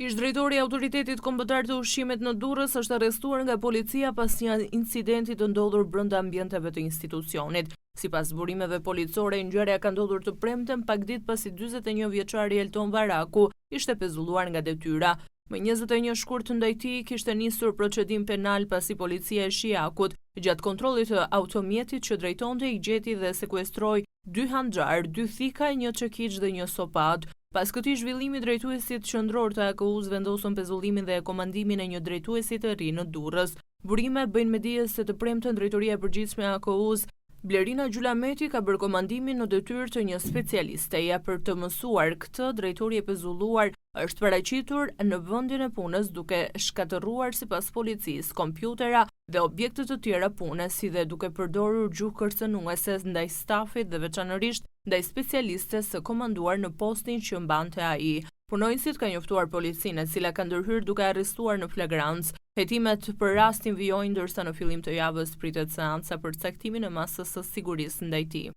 Ish-drejtori i Autoritetit Kombëtar të Ushqimit në Durrës është arrestuar nga policia pas një incidenti të ndodhur brenda ambienteve të institucionit. Sipas burimeve policore, ngjarja ka ndodhur të premten pak ditë pasi 41 vjeçari Elton Varaku ishte pezulluar nga detyra. Më 21 shkurt ndaj tij kishte nisur procedim penal pasi policia e Shijakut, gjatë kontrollit të automjetit që drejtonte, i gjeti dhe sekuestroi 2 handxhar, 2 thika, 1 çekiç dhe 1 sopat. Pas këtij zhvillimi, drejtuesit qendror të AKU-s vendosën pezullimin dhe komandimin e një drejtuesi të ri në Durrës. Burime bëjnë me dije se të premten drejtoria e përgjithshme e AKU-s Blerina Gjulameti ka bërë komandimin në detyrë të një specialisteja. Për të mësuar këtë, drejtori e pezulluar është paraqitur në vendin e punës duke shkatërruar sipas policisë kompjutera dhe objekte të tjera pune, si dhe duke përdorur gjuhë kërcënuese ndaj stafit dhe veçanërisht ndaj specialistes së komanduar në postin që mbante ai. Punonjësit ka njoftuar policinë, e cila ka ndërhyrë duke arrestuar në flagrancë. Hetimet për rastin vijojnë, ndërsa në fillim të javës pritet seanca për caktimin e masës së sigurisë ndaj tij.